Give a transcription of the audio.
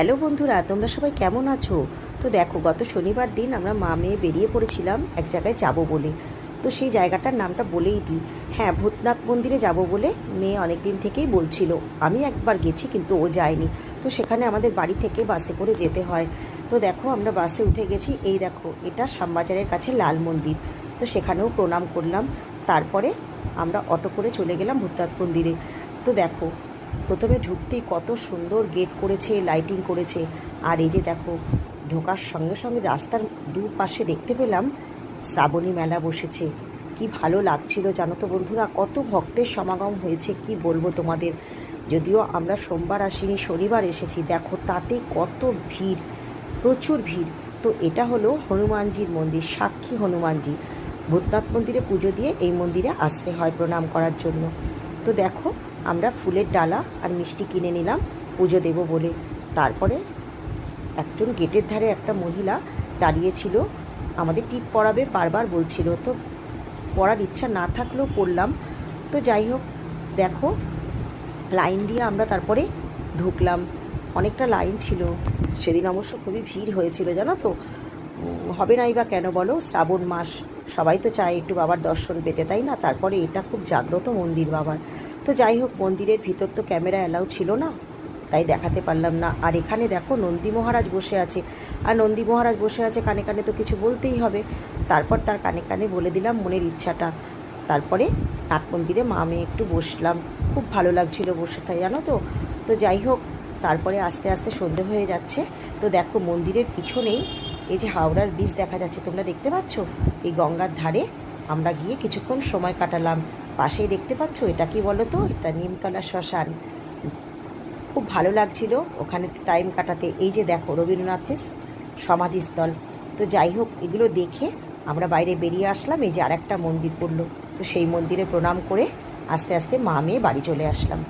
Hello বন্ধুরা, তোমরা সবাই কেমন আছো? তো দেখো, গত শনিবার দিন আমরা মা মেয়ে বেরিয়ে পড়েছিলাম এক জায়গায় যাব বলে। তো সেই জায়গাটার নামটা বলেই দিই। হ্যাঁ, ভূতনাথ মন্দিরে যাব বলে মেয়ে অনেক দিন থেকেই বলছিল। আমি একবার গেছি কিন্তু ও যায়নি। তো সেখানে আমাদের বাড়ি থেকে বাসে করে যেতে হয়। তো দেখো, আমরা বাসে উঠে গেছি। এই দেখো, এটা শ্যামবাজারের কাছে লাল মন্দির। তো সেখানেও প্রণাম করলাম। তারপরে আমরা অটো করে চলে গেলাম ভূতনাথ মন্দিরে। তো দেখো, প্রথমে ঢুকতেই কত সুন্দর গেট করেছে, লাইটিং করেছে। আর এই যে দেখো, ঢোকার সঙ্গে সঙ্গে রাস্তার দুপাশে দেখতে পেলাম শ্রাবণী মেলা বসেছে। কি ভালো লাগছিল জানো তো বন্ধুরা, কত ভক্তের সমাগম হয়েছে কি বলবো তোমাদের। যদিও আমরা সোমবার আসিনি, শনিবার এসেছি, দেখো তাতে কত ভিড়, প্রচুর ভিড়। তো এটা হলো হনুমানজির মন্দির, সাক্ষী হনুমানজি। ভূতনাথ মন্দিরে পুজো দিয়ে এই মন্দিরে আসতে হয় প্রণাম করার জন্য। তো দেখো, আমরা ফুলের ডালা আর মিষ্টি কিনে নিলাম পুজো দেব বলে। তারপরে একজন গেটের ধারে একটা মহিলা দাঁড়িয়েছিল, আমাদের টিপ পড়াবে বারবার বলছিল। তো পড়ার ইচ্ছা না থাকলেও পড়লাম। তো যাই হোক, দেখো, লাইন দিয়ে আমরা তারপরে ঢুকলাম। অনেকটা লাইন ছিল সেদিন, অবশ্য খুবই ভিড় হয়েছিল জানো তো। হবে নাই বা কেন বলো, শ্রাবণ মাস, সবাই তো চায় একটু বাবার দর্শন পেতে, তাই না? তারপরে এটা খুব জাগ্রত মন্দির বাবার। তো যাই হোক, মন্দিরের ভিতর তো ক্যামেরা অ্যালাউ ছিল না, তাই দেখাতে পারলাম না। আর এখানে দেখো, নন্দী মহারাজ বসে আছে। আর নন্দী মহারাজ বসে আছে, কানে কানে তো কিছু বলতেই হবে। তারপর তার কানে কানে বলে দিলাম মনের ইচ্ছাটা। তারপরে নাট মন্দিরে মা মেয়ে একটু বসলাম, খুব ভালো লাগছিল বসে, তাই জানো তো। তো যাই হোক, তারপরে আস্তে আস্তে সন্ধে হয়ে যাচ্ছে। তো দেখো, মন্দিরের পিছনেই এই যে হাওড়ার ব্রিজ দেখা যাচ্ছে, তোমরা দেখতে পাচ্ছ? এই গঙ্গার ধারে আমরা গিয়ে কিছুক্ষণ সময় কাটালাম। পাশেই দেখতে পাচ্ছ, এটা কি বলো তো, এটা নিমতলা শ্মশান। খুব ভালো লাগছিল ওখানে টাইম কাটাতে। এই যে দেখো, রবীন্দ্রনাথের সমাধিস্থল। তো যাই হোক, এগুলো দেখে আমরা বাইরে বেরিয়ে আসলাম। এই যে আরেকটা মন্দির পড়লো, তো সেই মন্দিরে প্রণাম করে আস্তে আস্তে মা মেয়ে বাড়ি চলে আসলাম।